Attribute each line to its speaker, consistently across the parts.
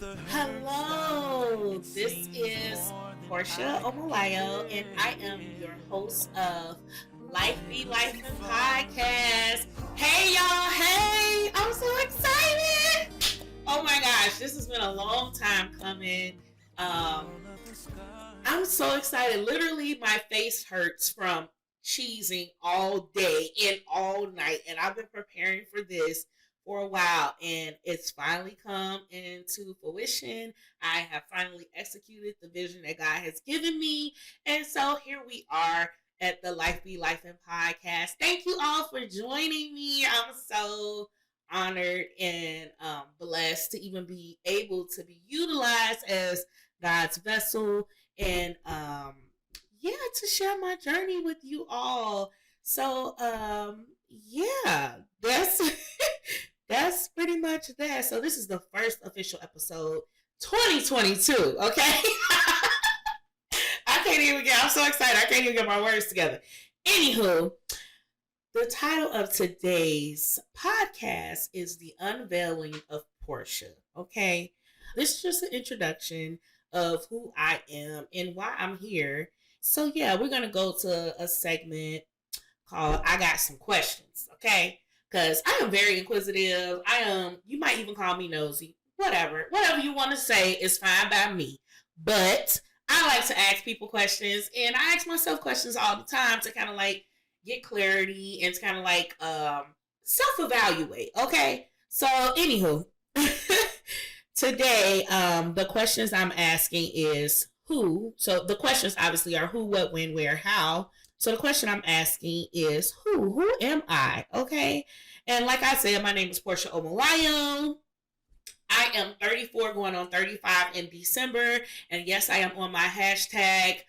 Speaker 1: Hello, this is Porschia Omolayo, and I am your host of Life Be Life and Podcast. Hey, y'all! Hey, I'm so excited! Oh my gosh, this has been a long time coming. Um, I'm so excited. Literally, my face hurts from cheesing all day and all night, and I've been preparing for this for a while, and it's finally come into fruition. I have finally executed the vision that God has given me, and so here we are at the Life Be Life and Podcast. Thank you all for joining me. I'm so honored and blessed to even be able to be utilized as God's vessel and yeah, to share my journey with you all. So yeah, that's that's pretty much that. So this is the first official episode 2022, okay? I can't even get, I'm so excited, I can't even get my words together. Anywho, the title of today's podcast is The Unveiling of Porschia, okay? This is just an introduction of who I am and why I'm here. So, yeah, we're going to go to a segment called I Got Some Questions, okay? Because I am very inquisitive. You might even call me nosy. Whatever you want to say is fine by me. But I like to ask people questions, and I ask myself questions all the time to kind of like get clarity and to kind of like self-evaluate, okay? So, anywho, today, the questions I'm asking is who. So the questions obviously are who, what, when, where, how. So the question I'm asking is who? Who am I? Okay. And like I said, my name is Porschia Omolayo. I am 34 going on 35 in December. And yes, I am on my hashtag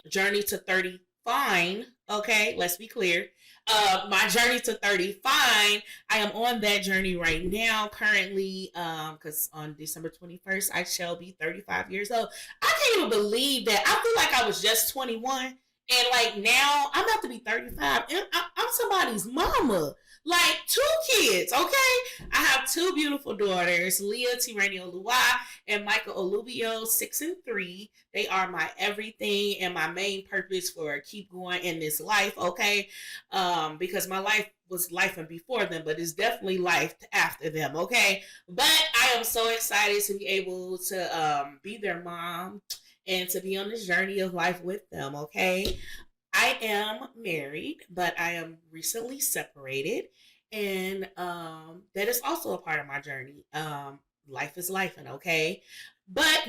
Speaker 1: journey to 30 fine. Okay, let's be clear. My journey to 30 fine. I am on that journey right now currently because on December 21st I shall be 35 years old. I can't even believe that. I feel like I was just 21 and like now I'm about to be 35 and I'm somebody's mama. Like two kids, okay? I have two beautiful daughters, Leah Tiranio Lua and Michael Olubio, 6 and 3. They are my everything and my main purpose for keep going in this life, okay? Because my life was life and before them, but it's definitely life after them, okay? But I am so excited to be able to be their mom and to be on this journey of life with them, okay? I am married, but I am recently separated, and that is also a part of my journey. Life is life, and okay, but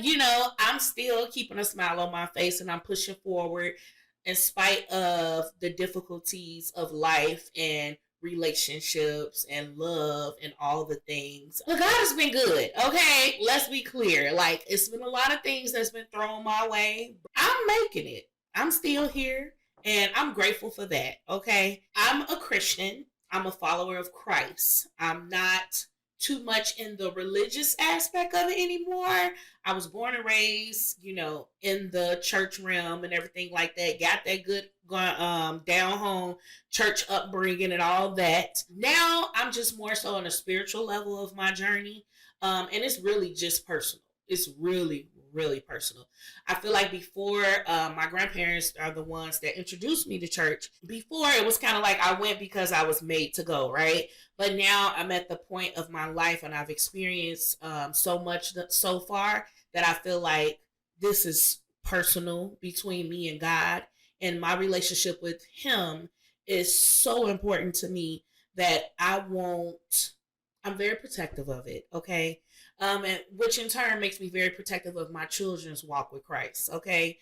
Speaker 1: I'm still keeping a smile on my face, and I'm pushing forward in spite of the difficulties of life and relationships and love and all the things. But God has been good, okay? Let's be clear. Like, it's been a lot of things that's been thrown my way. I'm making it. I'm still here. And I'm grateful for that, okay? I'm a Christian. I'm a follower of Christ. I'm not too much in the religious aspect of it anymore. I was born and raised, in the church realm and everything like that. Got that good down home church upbringing and all that. Now I'm just more so on a spiritual level of my journey. And it's really just personal. It's really, really personal. I feel like before my grandparents are the ones that introduced me to church. Before it was kind of like I went because I was made to go, right? But now I'm at the point of my life and I've experienced so much so far that I feel like this is personal between me and God, and my relationship with Him is so important to me that I won't. I'm very protective of it. Okay, and which in turn makes me very protective of my children's walk with Christ. Okay,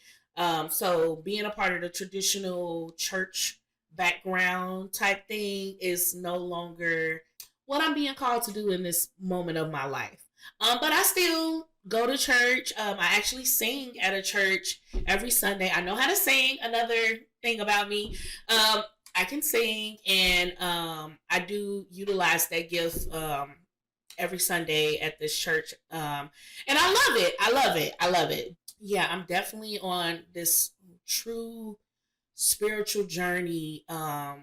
Speaker 1: so being a part of the traditional church background type thing is no longer what I'm being called to do in this moment of my life. But I still go to church. I actually sing at a church every Sunday. I know how to sing. Another thing about me. I can sing, and I do utilize that gift every Sunday at this church. And I love it. I love it. I love it. Yeah, I'm definitely on this true spiritual journey, and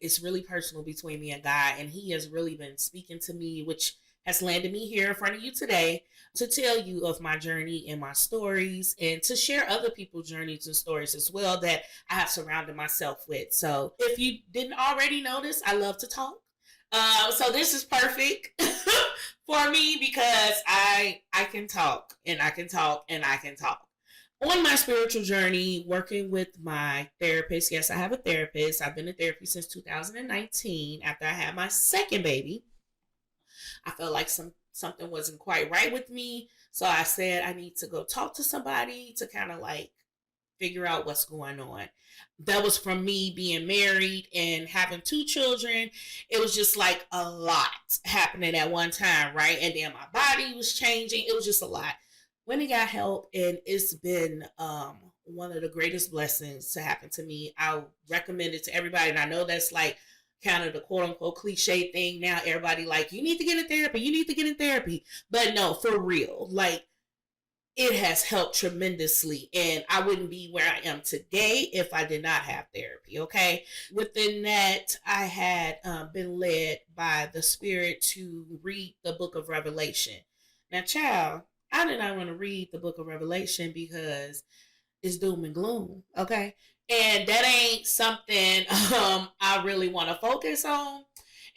Speaker 1: it's really personal between me and God, and He has really been speaking to me, which has landed me here in front of you today to tell you of my journey and my stories, and to share other people's journeys and stories as well that I have surrounded myself with. So if you didn't already notice, I love to talk. So this is perfect for me because I can talk and I can talk and I can talk. On my spiritual journey, working with my therapist, yes, I have a therapist. I've been in therapy since 2019 after I had my second baby. I felt like something wasn't quite right with me. So I said I need to go talk to somebody to kind of like figure out what's going on. That was from me being married and having two children. It was just like a lot happening at one time, right? And then my body was changing. It was just a lot. When I got help, and it's been one of the greatest blessings to happen to me. I recommend it to everybody, and I know that's like kind of the quote unquote cliche thing now. Everybody like, you need to get in therapy, you need to get in therapy. But no, for real, like it has helped tremendously, and I wouldn't be where I am today if I did not have therapy. Okay, within that, I had been led by the Spirit to read the book of Revelation. Now, child, I did not want to read the book of Revelation because it's doom and gloom. Okay, and that ain't something I really want to focus on.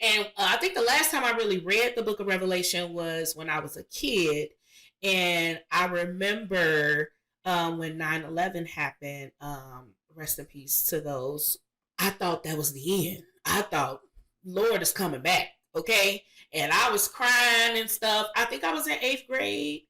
Speaker 1: And I think the last time I really read the book of Revelation was when I was a kid. And I remember when 9/11 happened, rest in peace to those. I thought that was the end. I thought, Lord is coming back, okay? And I was crying and stuff. I think I was in 8th grade,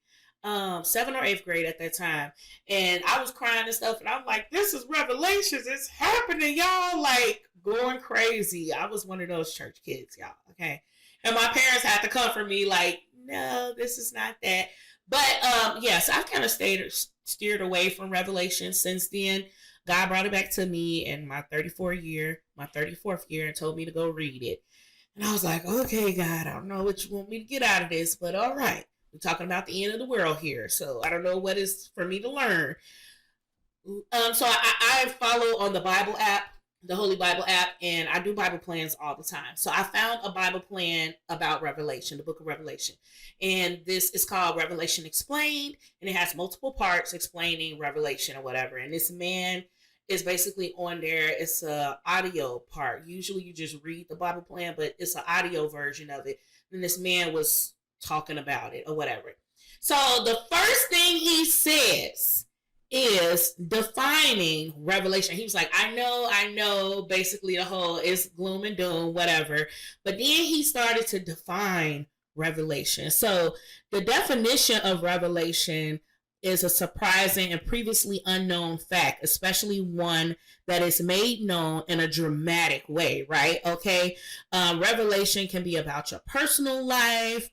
Speaker 1: 7th or 8th grade at that time. And I was crying and stuff. And I'm like, this is Revelations. It's happening, y'all. Like, going crazy. I was one of those church kids, y'all, okay? And my parents had to comfort me like, no, this is not that. But yes, I've kind of steered away from Revelation since then. God brought it back to me in my 34th year, and told me to go read it. And I was like, okay, God, I don't know what you want me to get out of this, but all right. We're talking about the end of the world here, so I don't know what is for me to learn. So I follow on the Bible app, the Holy Bible app, and I do Bible plans all the time. So I found a Bible plan about Revelation, the book of Revelation. And this is called Revelation Explained, and it has multiple parts explaining Revelation or whatever. And this man is basically on there. It's a audio part. Usually you just read the Bible plan, but it's an audio version of it. And this man was talking about it or whatever. So the first thing he says is defining Revelation. He was like, I know, basically the whole is gloom and doom, whatever. But then he started to define Revelation. So the definition of Revelation is a surprising and previously unknown fact, especially one that is made known in a dramatic way, right? Okay. Revelation can be about your personal life.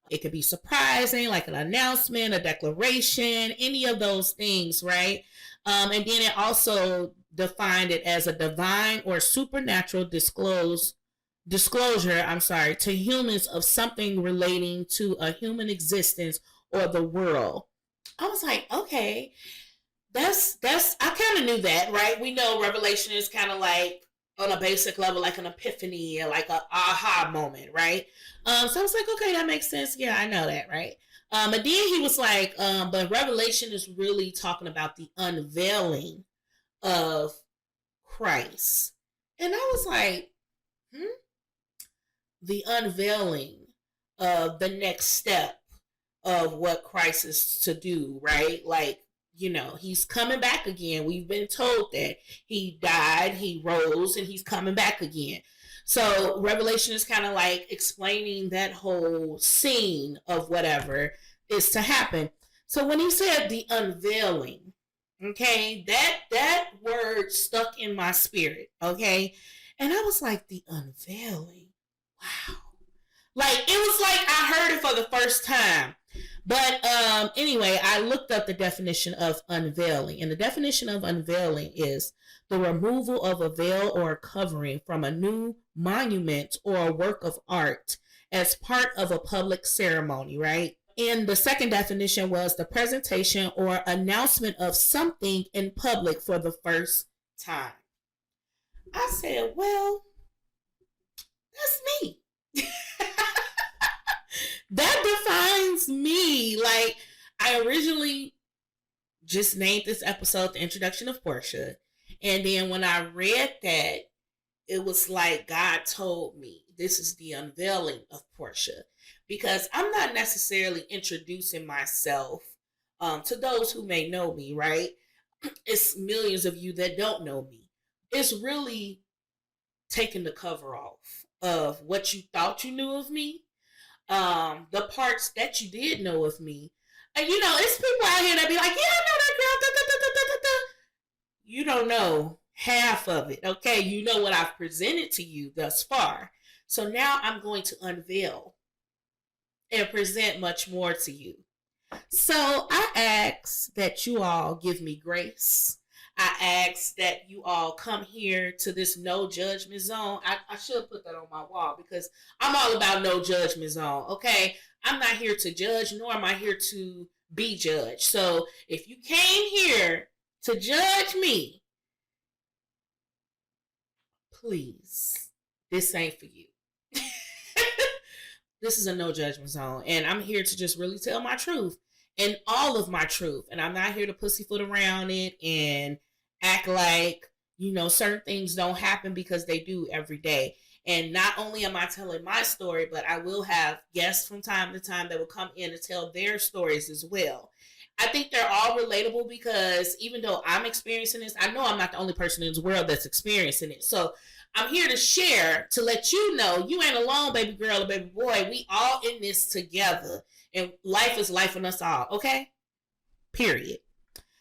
Speaker 1: It could be surprising, like an announcement, a declaration, any of those things, right? And then it also defined it as a divine or supernatural disclosure, to humans of something relating to a human existence or the world. I was like, okay, that's I kind of knew that, right? We know Revelation is kind of like on a basic level, like an epiphany, like a aha moment, right? So I was like, okay, that makes sense. Yeah, I know that, right? And then he was like, but Revelation is really talking about the unveiling of Christ. And I was like, the unveiling of the next step of what Christ is to do, right? Like, he's coming back again. We've been told that he died, he rose, and he's coming back again. So Revelation is kind of like explaining that whole scene of whatever is to happen. So when he said the unveiling, okay, that word stuck in my spirit, okay? And I was like, the unveiling. Wow. Like, it was like I heard it for the first time. But anyway, I looked up the definition of unveiling. And the definition of unveiling is the removal of a veil or a covering from a new monument or a work of art as part of a public ceremony, right? And the second definition was the presentation or announcement of something in public for the first time. I said, well, that's me. That defines me. Like, I originally just named this episode The Introduction of Portia. And then when I read that, it was like God told me this is the unveiling of Portia. Because I'm not necessarily introducing myself to those who may know me, right? It's millions of you that don't know me. It's really taking the cover off of what you thought you knew of me, the parts that you did know of me. And it's people out here that be like, yeah, I know that girl. Da, da, da, da, da, da. You don't know half of it, okay? You know what I've presented to you thus far. So now I'm going to unveil and present much more to you. So I ask that you all give me grace. I ask that you all come here to this no judgment zone. I should put that on my wall because I'm all about no judgment zone, okay? I'm not here to judge, nor am I here to be judged. So if you came here to judge me, please, this ain't for you. This is a no judgment zone. And I'm here to just really tell my truth and all of my truth. And I'm not here to pussyfoot around it and act like, certain things don't happen because they do every day. And not only am I telling my story, but I will have guests from time to time that will come in and tell their stories as well. I think they're all relatable because even though I'm experiencing this, I know I'm not the only person in this world that's experiencing it. So I'm here to share, to let you know you ain't alone, baby girl or baby boy. We all in this together. And life is life in us all, okay? Period.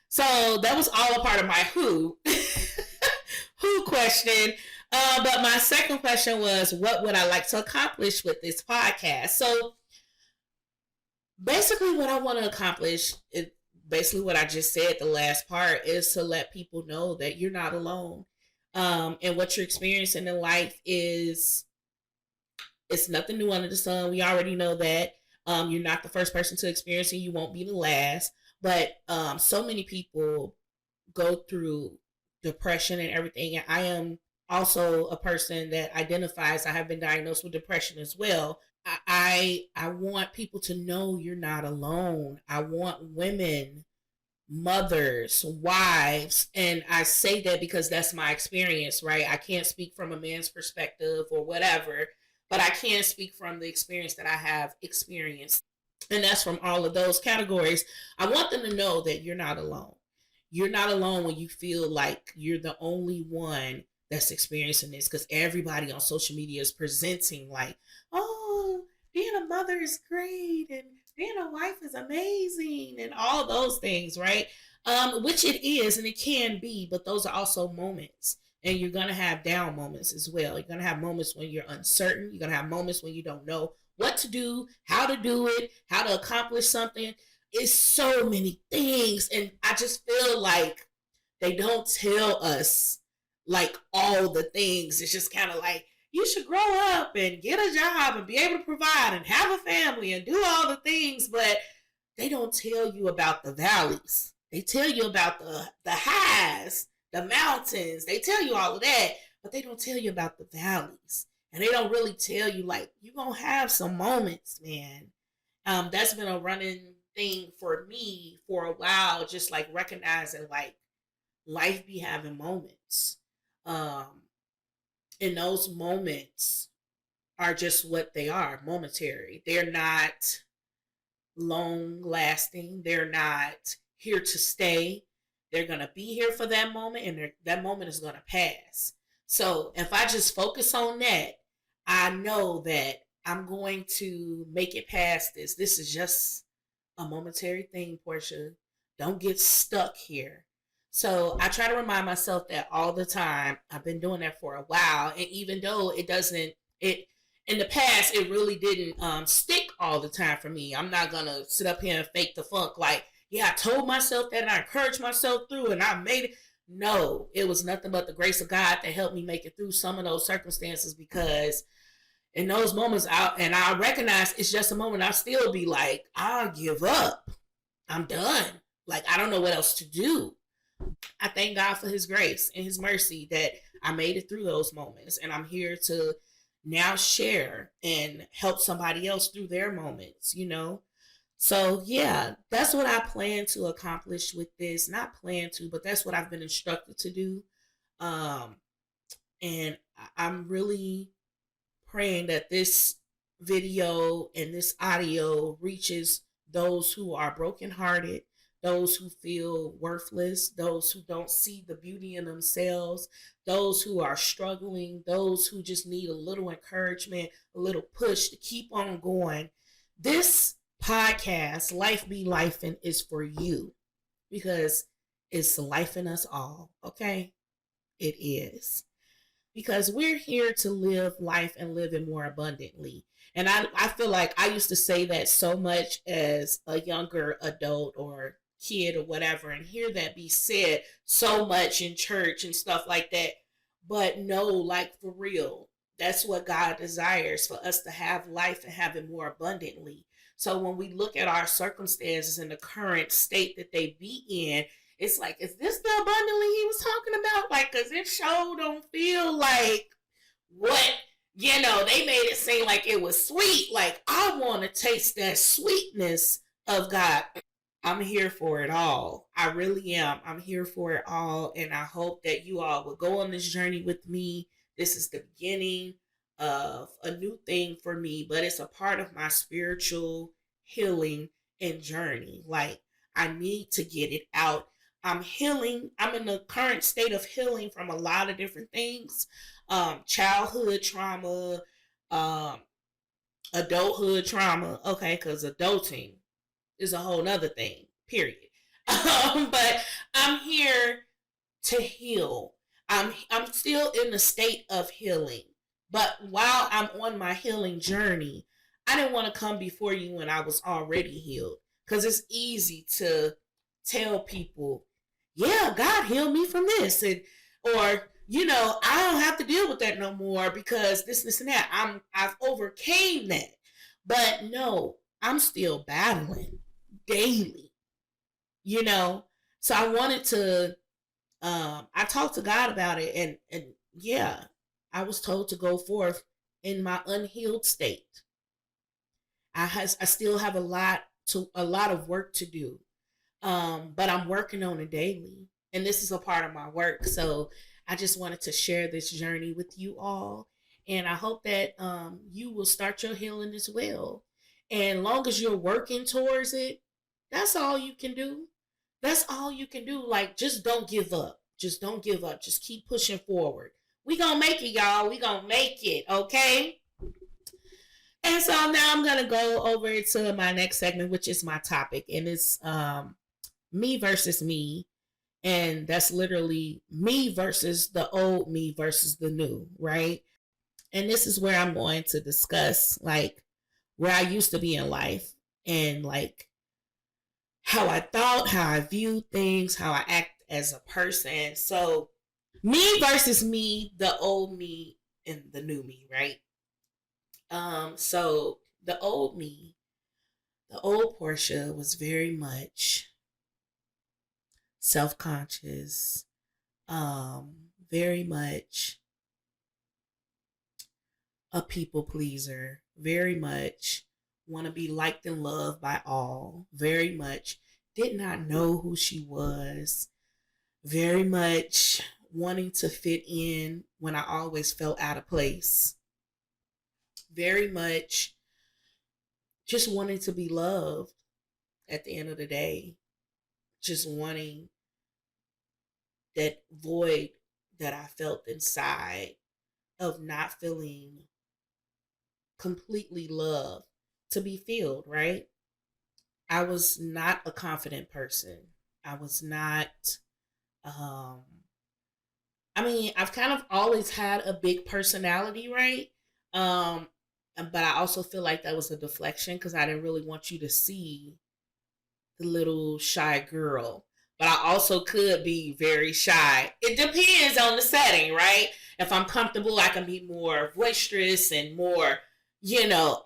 Speaker 1: So that was all a part of my who. Who question. But my second question was, what would I like to accomplish with this podcast? So basically what I want to accomplish, basically what I just said, the last part, is to let people know that you're not alone. And what you're experiencing in life it's nothing new under the sun. We already know that. You're not the first person to experience it. You won't be the last. But so many people go through depression and everything. And I am also a person that identifies, I have been diagnosed with depression as well. I want people to know you're not alone. I want women, mothers, wives, and I say that because that's my experience, right? I can't speak from a man's perspective or whatever, but I can speak from the experience that I have experienced. And that's from all of those categories. I want them to know that you're not alone. You're not alone when you feel like you're the only one that's experiencing this, because everybody on social media is presenting like, oh, being a mother is great and being a wife is amazing and all those things, right? Which it is and it can be, but those are also moments. And you're going to have down moments as well. You're going to have moments when you're uncertain. You're going to have moments when you don't know what to do, how to do it, how to accomplish something. It's so many things. And I just feel like they don't tell us like all the things. It's just kind of like, you should grow up and get a job and be able to provide and have a family and do all the things, but they don't tell you about the valleys. They tell you about the highs, the mountains. They tell you all of that, but they don't tell you about the valleys. And they don't really tell you, like, you're going to have some moments, man. That's been a running thing for me for a while, just like recognizing, like, life be having moments. And those moments are just what they are, momentary. They're not long lasting. They're not here to stay. They're going to be here for that moment, and that moment is going to pass. So if I just focus on that, I know that I'm going to make it past this. This is just a momentary thing, Portia. Don't get stuck here. So I try to remind myself that all the time. I've been doing that for a while. And even though in the past, it really didn't stick all the time for me. I'm not going to sit up here and fake the funk like, yeah, I told myself that and I encouraged myself through and I made it. No, it was nothing but the grace of God that helped me make it through some of those circumstances, because in those moments, I recognize it's just a moment. I'll still be like, I'll give up. I'm done. Like, I don't know what else to do. I thank God for his grace and his mercy that I made it through those moments. And I'm here to now share and help somebody else through their moments, you know? So yeah, that's what I plan to accomplish with this. Not plan to, but that's what I've been instructed to do. Um, and I'm really praying that this video and this audio reaches those who are brokenhearted, those who feel worthless, those who don't see the beauty in themselves, those who are struggling, those who just need a little encouragement, a little push to keep on going. This podcast, Life Be Life, and is for you because it's life in us all. Okay, it is because we're here to live life and live it more abundantly. And I feel like I used to say that so much as a younger adult or kid or whatever, and hear that be said so much in church and stuff like that. But no, like for real, that's what God desires for us to have life and have it more abundantly. So when we look at our circumstances and the current state that they be in, it's like, is this the abundantly he was talking about? Like, cause it sure don't feel like what, they made it seem like it was sweet. Like, I want to taste that sweetness of God. I'm here for it all. I really am. I'm here for it all. And I hope that you all will go on this journey with me. This is the beginning of a new thing for me, but it's a part of my spiritual healing and journey. Like, I need to get it out. I'm healing. I'm in the current state of healing from a lot of different things. Childhood trauma, um, adulthood trauma. Okay, because adulting is a whole nother thing, period. But I'm here to heal. I'm still in the state of healing. But while I'm on my healing journey, I didn't want to come before you when I was already healed. Because it's easy to tell people, yeah, God healed me from this. Or, I don't have to deal with that no more because this, and that. I've overcame that. But no, I'm still battling daily, you know. So I wanted to I talked to God about it, and yeah, I was told to go forth in my unhealed state. I still have a lot of work to do. But I'm working on it daily, and this is a part of my work. So I just wanted to share this journey with you all, and I hope that you will start your healing as well. And long as you're working towards it, that's all you can do. That's all you can do. Like, just don't give up. Just don't give up. Just keep pushing forward. We gonna make it, y'all. We gonna make it, okay? And so now I'm gonna go over to my next segment, which is my topic, and it's me versus me, and that's literally me versus the old me versus the new, right? And this is where I'm going to discuss like where I used to be in life and like how I thought, how I viewed things, how I act as a person. So me versus me, the old me and the new me, right? So the old me, the old Portia was very much self-conscious, very much a people pleaser, very much want to be liked and loved by all, very much did not know who she was, very much wanting to fit in when I always felt out of place, very much just wanting to be loved at the end of the day, just wanting that void that I felt inside of not feeling completely loved to be filled, right? I was not a confident person. I was not, um, I mean, I've kind of always had a big personality, right? Um, but I also feel like that was a deflection because I didn't really want you to see the little shy girl. But I also could be very shy. It depends on the setting, right? If I'm comfortable, I can be more boisterous and more,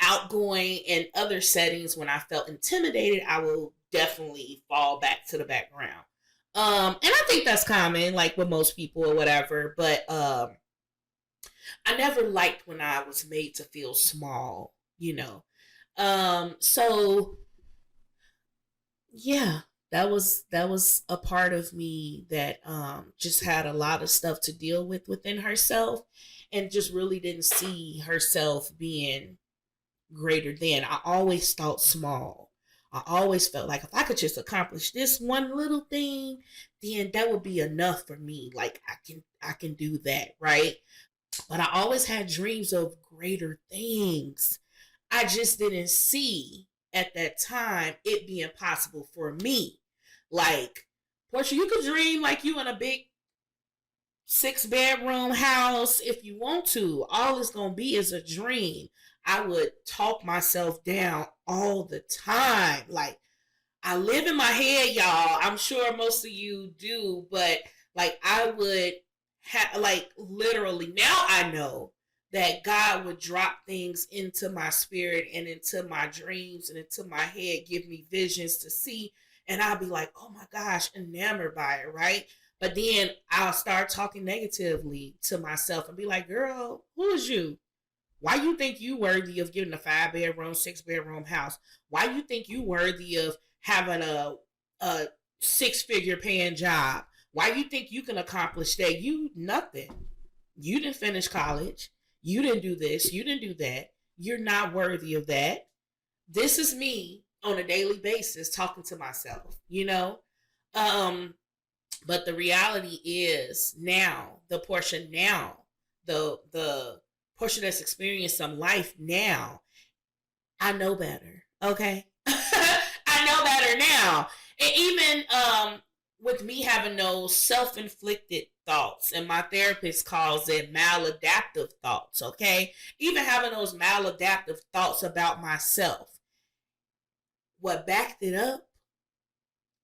Speaker 1: outgoing. In other settings, when I felt intimidated, I will definitely fall back to the background. And I think that's common, like with most people or whatever. But I never liked when I was made to feel small, you know. So yeah, that was a part of me that just had a lot of stuff to deal with within herself, and just really didn't see herself being greater than. I always thought small. I always felt like if I could just accomplish this one little thing, then that would be enough for me. Like I can do that, right? But I always had dreams of greater things. I just didn't see at that time it being possible for me. Like, Portia, you could dream like you in a big 6 bedroom house if you want to. All it's gonna be is a dream. I would talk myself down all the time. Like, I live in my head, y'all. I'm sure most of you do, but like I would have, like, literally, now I know that God would drop things into my spirit and into my dreams and into my head, give me visions to see, and I'll be like, oh my gosh, enamored by it, right? But then I'll start talking negatively to myself and be like, girl, who is you? Why you think you worthy of getting a 5 bedroom, 6 bedroom house? Why you think you worthy of having a 6 figure paying job? Why you think you can accomplish that? You nothing. You didn't finish college. You didn't do this. You didn't do that. You're not worthy of that. This is me on a daily basis talking to myself, you know? Um, but the reality is now, the Portia now, the Portia that's experienced some life now, I know better. Okay. I know better now. And even with me having those self-inflicted thoughts, and my therapist calls it maladaptive thoughts, okay? Even having those maladaptive thoughts about myself, what backed it up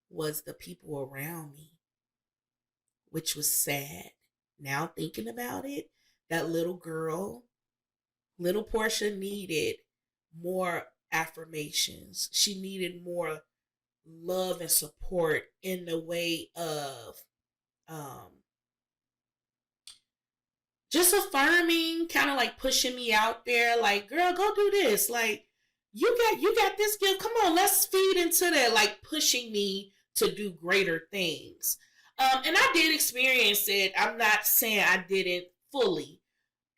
Speaker 1: was the people around me, which was sad. Now thinking about it, that little girl, little Portia, needed more affirmations. She needed more love and support in the way of um, just affirming, kind of like pushing me out there, like, girl, go do this. Like, you got this gift. Come on, let's feed into that. Like, pushing me to do greater things. And I did experience it. I'm not saying I didn't fully.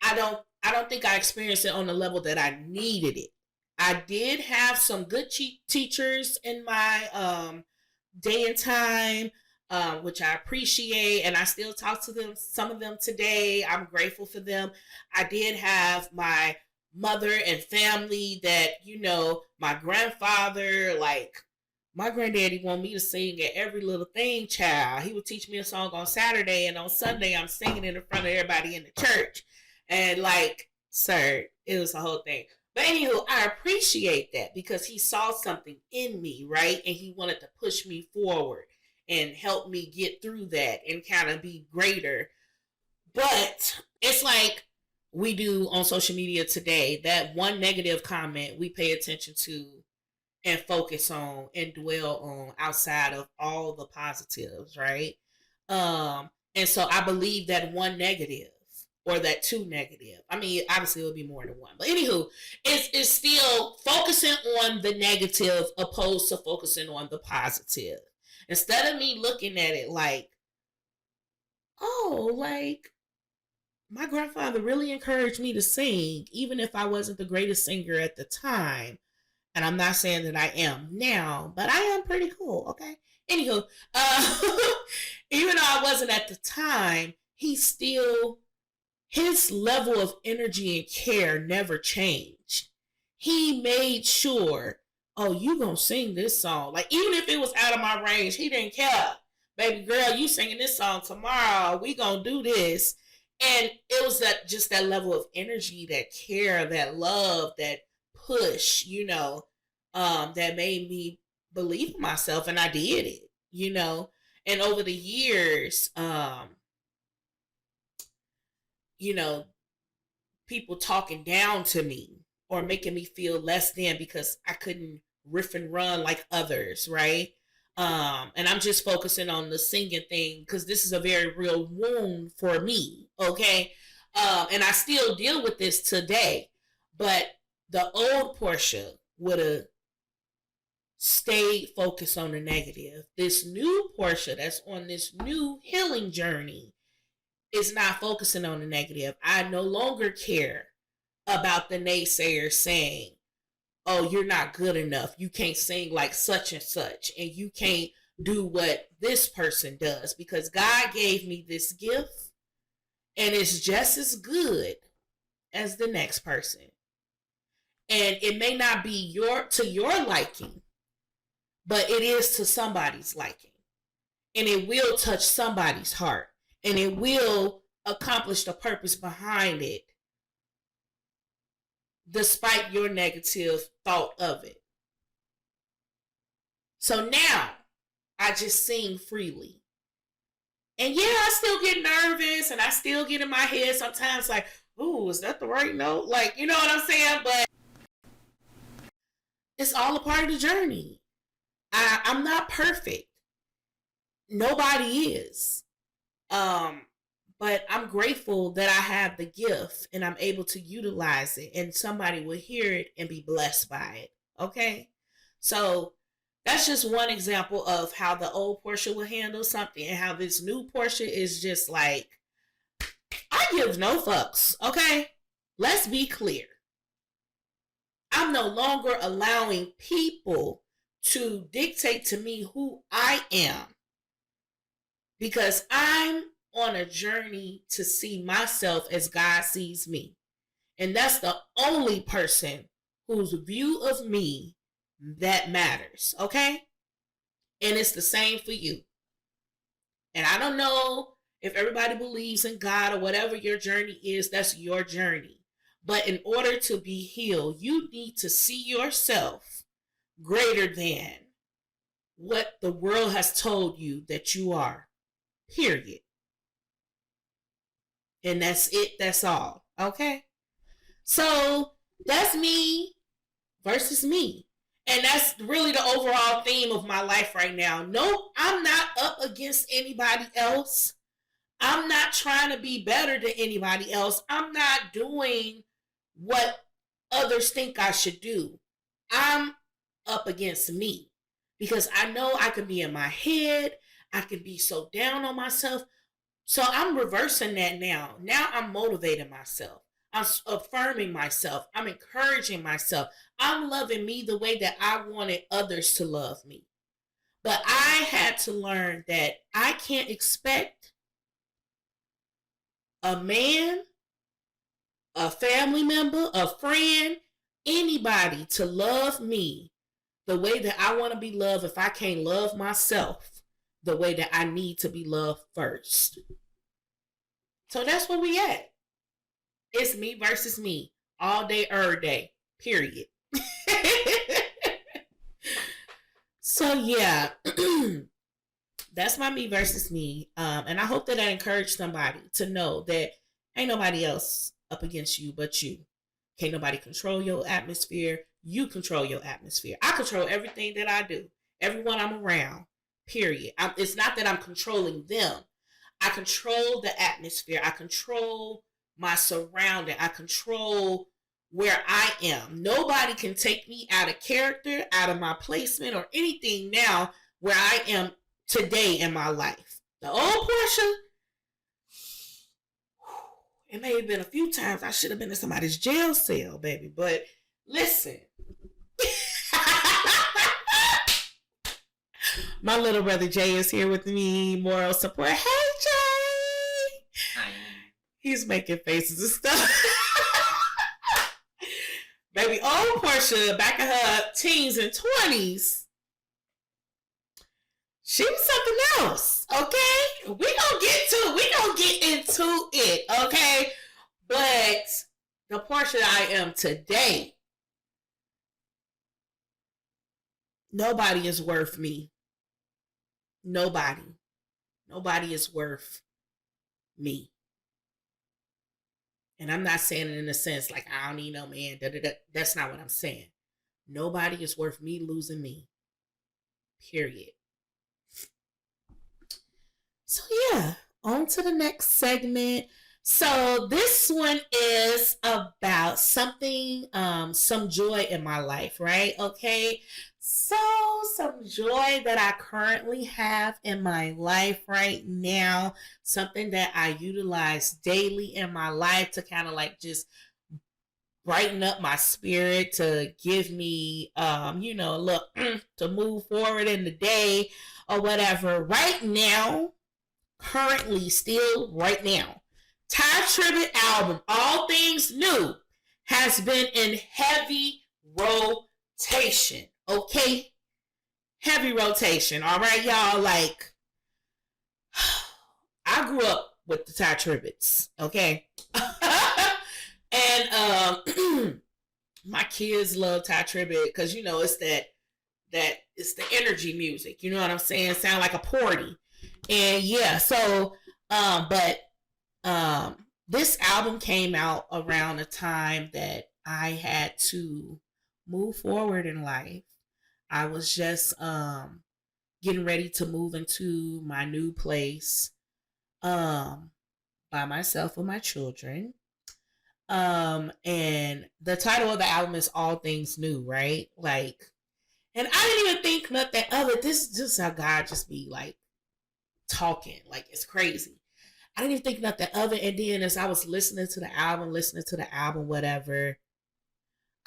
Speaker 1: I don't think I experienced it on the level that I needed it. I did have some good teachers in my day and time, which I appreciate, and I still talk to them, some of them today. I'm grateful for them. I did have my mother and family that, my grandfather, like, my granddaddy wanted me to sing at every little thing, child. He would teach me a song on Saturday, and on Sunday I'm singing it in front of everybody in the church. And like, sir, it was a whole thing. But anywho, I appreciate that because he saw something in me, right? And he wanted to push me forward and help me get through that and kind of be greater. But it's like we do on social media today, that one negative comment we pay attention to and focus on and dwell on outside of all the positives, right? And so I believe that one negative or that two negative. I mean, obviously it would be more than one. But anywho, it's still focusing on the negative opposed to focusing on the positive. Instead of me looking at it like, oh, like, my grandfather really encouraged me to sing, even if I wasn't the greatest singer at the time. And I'm not saying that I am now, but I am pretty cool, okay? Anywho, even though I wasn't at the time, his level of energy and care never changed. He made sure, oh, you gonna sing this song. Like, even if it was out of my range, he didn't care. Baby girl, you singing this song tomorrow. We gonna do this. And it was that level of energy, that care, that love, that push, that made me believe in myself, and I did it. And over the years, you know, people talking down to me or making me feel less than because I couldn't riff and run like others, right? And I'm just focusing on the singing thing because this is a very real wound for me, okay? And I still deal with this today. But the old Portia would have stayed focused on the negative. This new Portia that's on this new healing journey is not focusing on the negative. I no longer care about the naysayers saying, oh, you're not good enough. You can't sing like such and such, and you can't do what this person does, because God gave me this gift and it's just as good as the next person. And it may not be to your liking, but it is to somebody's liking. And it will touch somebody's heart. And it will accomplish the purpose behind it, despite your negative thought of it. So now, I just sing freely. And yeah, I still get nervous and I still get in my head sometimes like, ooh, is that the right note? Like, you know what I'm saying? But it's all a part of the journey. I'm not perfect. Nobody is. But I'm grateful that I have the gift and I'm able to utilize it, and somebody will hear it and be blessed by it. Okay? So that's just one example of how the old Portia will handle something and how this new Portia is just like, I give no fucks. Okay? Let's be clear. I'm no longer allowing people to dictate to me who I am, because I'm on a journey to see myself as God sees me. And that's the only person whose view of me that matters, okay? And it's the same for you. And I don't know if everybody believes in God or whatever your journey is, that's your journey. But in order to be healed, you need to see yourself greater than what the world has told you that you are. Period. And that's it. That's all. Okay? So that's me versus me. And that's really the overall theme of my life right now. No, I'm not up against anybody else. I'm not trying to be better than anybody else. I'm not doing what others think I should do. I'm up against me, because I know I can be in my head. I can be so down on myself. So I'm reversing that now. Now I'm motivating myself. I'm affirming myself. I'm encouraging myself. I'm loving me the way that I wanted others to love me. But I had to learn that I can't expect a man, a family member, a friend, anybody to love me the way that I want to be loved if I can't love myself the way that I need to be loved first. So that's where we at. It's me versus me. All day, every day. Period. So yeah. That's my me versus me. And I hope that I encourage somebody to know that ain't nobody else up against you but you. Can't nobody control your atmosphere. You control your atmosphere. I control everything that I do. Everyone I'm around. Period. It's not that I'm controlling them. I control the atmosphere. I control my surrounding. I control where I am. Nobody can take me out of character, out of my placement, or anything now where I am today in my life. The old Portia, it may have been a few times I should have been in somebody's jail cell, baby. But listen. My little brother Jay is here with me. Moral support. Hey, Jay.
Speaker 2: Hi.
Speaker 1: He's making faces and stuff. Baby, old Portia, back in her teens and 20s, she was something else, okay? We gonna get into it, okay? But the Portia I am today, nobody is worth me. Nobody is worth me. And I'm not saying it in a sense like I don't need no man. That's not what I'm saying. Nobody is worth me losing me. Period. So yeah, on to the next segment. So this one is about something, some joy in my life, right? Okay. So some joy that I currently have in my life right now, something that I utilize daily in my life to kind of like just brighten up my spirit, to give me a look to move forward in the day or whatever. Right now, currently, still right now, Ty Tribbett album, All Things New, has been in heavy rotation. Okay? Heavy rotation. All right, y'all. Like, I grew up with the Ty Tribbetts. Okay? And my kids love Ty Tribbett because it's that it's the energy music. You know what I'm saying? Sound like a party. And yeah, so but this album came out around the time that I had to move forward in life. I was just getting ready to move into my new place um by myself with my children. And the title of the album is All Things New, right? Like, and I didn't even think nothing of it. This is just how God just be like talking. Like, it's crazy. I didn't even think nothing of it. And then as I was listening to the album, whatever,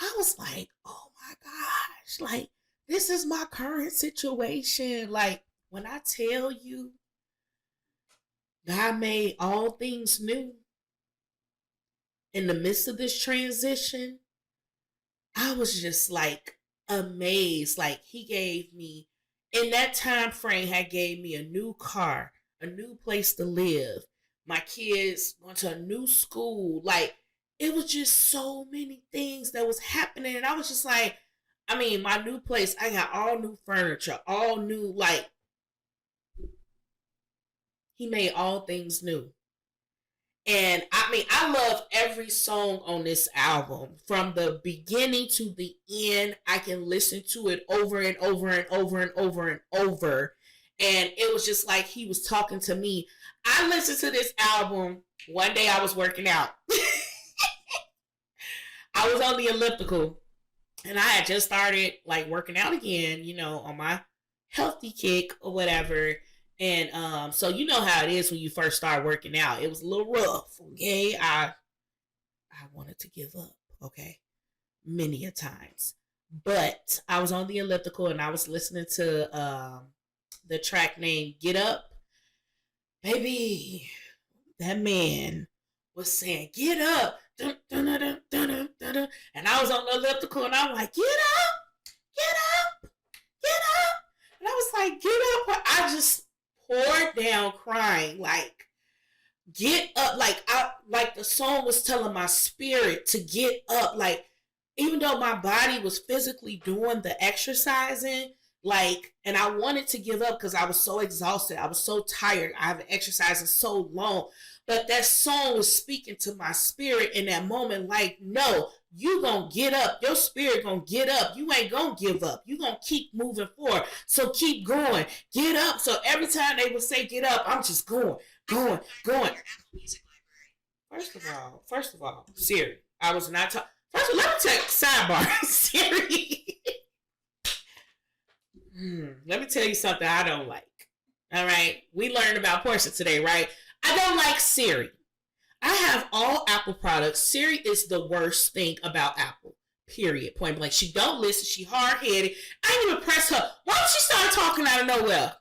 Speaker 1: I was like, oh my gosh, like, this is my current situation. Like, when I tell you God made all things new in the midst of this transition, I was just like amazed. Like, he gave me, in that time frame, had gave me a new car, a new place to live, my kids going to a new school. Like, it was just so many things that was happening. And I was just like, I mean, my new place, I got all new furniture, all new, like, he made all things new. And I mean, I love every song on this album from the beginning to the end. I can listen to it over and over and over and over and over. And it was just like he was talking to me. I listened to this album one day. I was working out. I was on the elliptical and I had just started like working out again, on my healthy kick or whatever. And so you know how it is when you first start working out. It was a little rough, okay? I wanted to give up, okay? Many a times. But I was on the elliptical and I was listening to the track named Get Up. Baby, that man was saying, get up. Dun, dun, dun, dun, dun, dun, dun. And I was on the elliptical and I'm like, get up, get up, get up. And I was like, get up. I just poured down crying, like, get up. Like the song was telling my spirit to get up. Like, even though my body was physically doing the exercising, like, and I wanted to give up because I was so exhausted. I was so tired. I haven't exercised in so long. But that song was speaking to my spirit in that moment, like, no, you gonna get up. Your spirit gonna get up. You ain't gonna give up. You gonna keep moving forward. So keep going. Get up. So every time they would say get up, I'm just going, going, going. First of all, Siri, I was not talking. First of all, let me take sidebar. Siri. Let me tell you something I don't like. All right. We learned about Porschia today, right? I don't like Siri. I have all Apple products. Siri is the worst thing about Apple. Period. Point blank. She don't listen. She hard-headed. I didn't even press her. Why don't she start talking out of nowhere?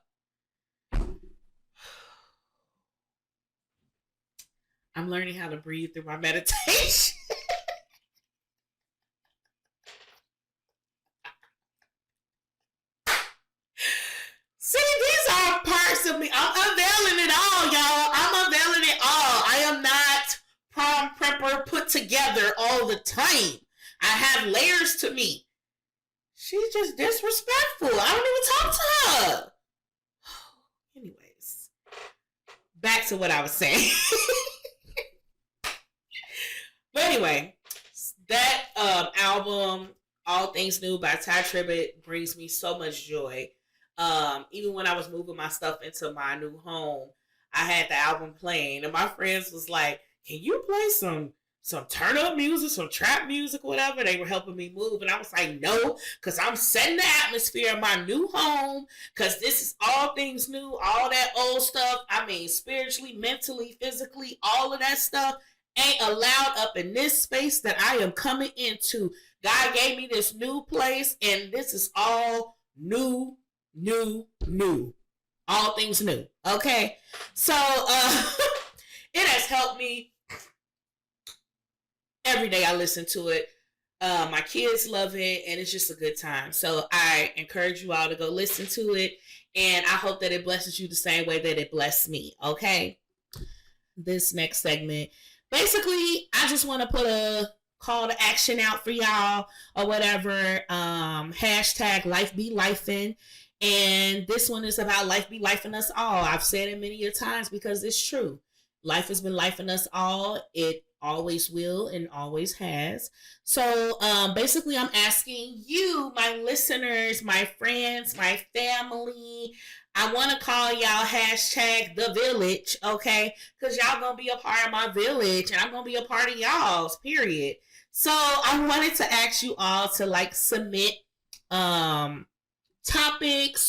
Speaker 1: I'm learning how to breathe through my meditation. See, these are parts of me. I'm unveiling it all, y'all. I'm unveiling it all. I am not prom prepper put together all the time. I have layers to me. She's just disrespectful. I don't even talk to her. Anyways, back to what I was saying. But anyway, that album, All Things New by Ty Tribbett, brings me so much joy. Even when I was moving my stuff into my new home, I had the album playing, and my friends was like, can you play some turn up music, some trap music, whatever? They were helping me move. And I was like, no, because I'm setting the atmosphere in my new home, because this is all things new, all that old stuff. I mean, spiritually, mentally, physically, all of that stuff ain't allowed up in this space that I am coming into. God gave me this new place, and this is all new. All things new. Okay? So, it has helped me. Every day I listen to it. My kids love it, and it's just a good time. So I encourage you all to go listen to it, and I hope that it blesses you the same way that it blessed me. Okay? This next segment, basically, I just want to put a call to action out for y'all or whatever. Hashtag life be lifing. And this one is about life be lifing us all. I've said it many a times because it's true. Life has been lifing us all. It always will and always has. So basically, I'm asking you, my listeners, my friends, my family, I want to call y'all hashtag the village, okay? Because y'all going to be a part of my village, and I'm going to be a part of y'all's, period. So I wanted to ask you all to like submit topics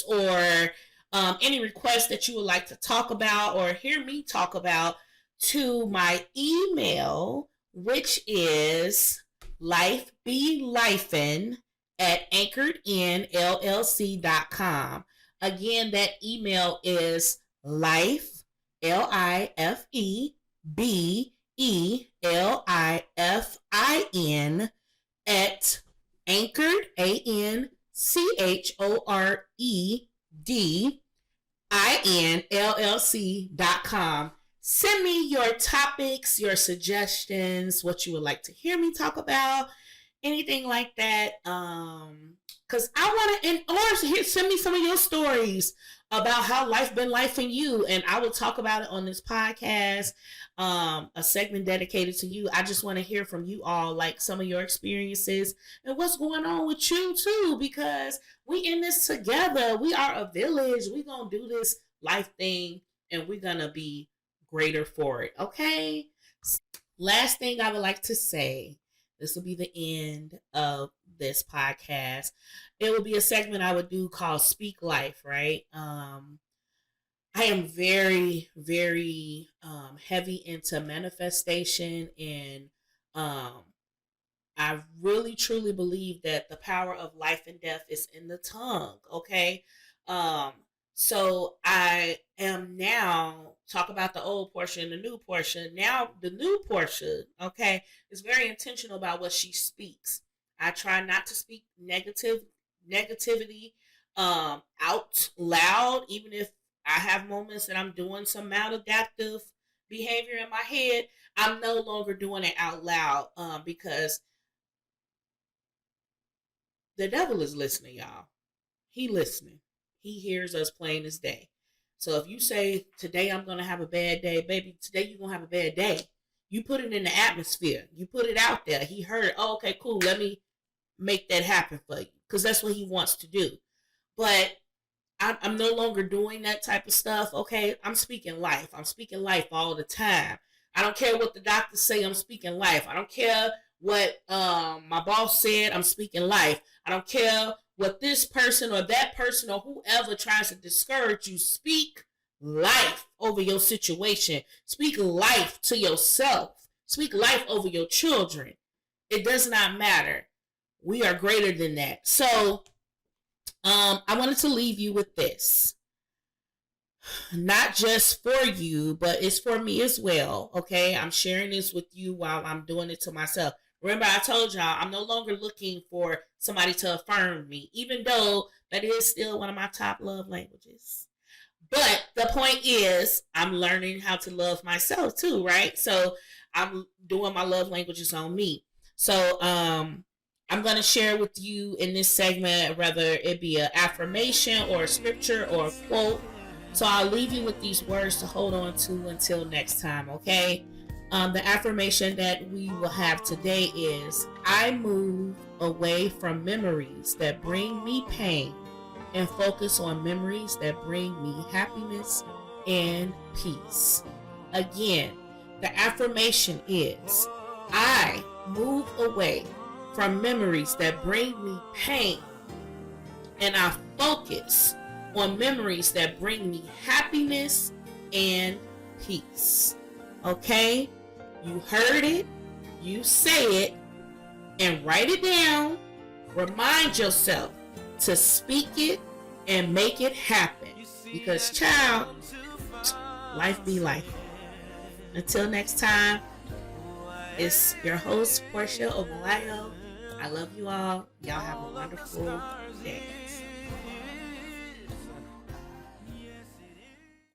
Speaker 1: or any requests that you would like to talk about or hear me talk about to my email, which is lifebelifin@anchoredinllc.com. Again, that email is life, LIFEBELIFIN at anchored, ANCHOREDINLLC.com. Send me your topics, your suggestions, what you would like to hear me talk about, anything like that. Because I want to, or send me some of your stories about how life been life in you, and I will talk about it on this podcast, a segment dedicated to you. I just want to hear from you all, like some of your experiences and what's going on with you too, because we in this together. We are a village. We gonna do this life thing, and we're gonna be greater for it. Okay. Last thing I would like to say, this will be the end of this podcast. It will be a segment I would do called Speak Life, right? I am very, very heavy into manifestation, and I really truly believe that the power of life and death is in the tongue. Okay. So I am now talk about the old Porschia and the new Porschia. Now the new Porschia, okay, is very intentional about what she speaks. I try not to speak negativity out loud, even if I have moments that I'm doing some maladaptive behavior in my head. I'm no longer doing it out loud because the devil is listening, y'all. He listening. He hears us plain as day. So if you say, today I'm going to have a bad day, baby, today you're going to have a bad day. You put it in the atmosphere. You put it out there. He heard it. Oh, okay, cool. Let me make that happen for you. Because that's what he wants to do. But I'm no longer doing that type of stuff. Okay, I'm speaking life. I'm speaking life all the time. I don't care what the doctors say. I'm speaking life. I don't care what my boss said. I'm speaking life. I don't care what this person or that person or whoever tries to discourage you. Speak life over your situation. Speak life to yourself. Speak life over your children. It does not matter. We are greater than that. So I wanted to leave you with this. Not just for you, but it's for me as well. Okay, I'm sharing this with you while I'm doing it to myself. Remember, I told y'all I'm no longer looking for somebody to affirm me, even though that is still one of my top love languages. But the point is, I'm learning how to love myself too, right? So I'm doing my love languages on me. So I'm going to share with you in this segment, whether it be an affirmation or a scripture or a quote. So I'll leave you with these words to hold on to until next time, okay? The affirmation that we will have today is, I move away from memories that bring me pain and focus on memories that bring me happiness and peace. Again, The affirmation is, I move away from memories that bring me pain, and I focus on memories that bring me happiness and peace. Okay? You heard it, you say it, and write it down. Remind yourself to speak it and make it happen. Because, child, life be life. Until next time, it's your host, Porschia Omolayo. I love you all. Y'all have a wonderful day.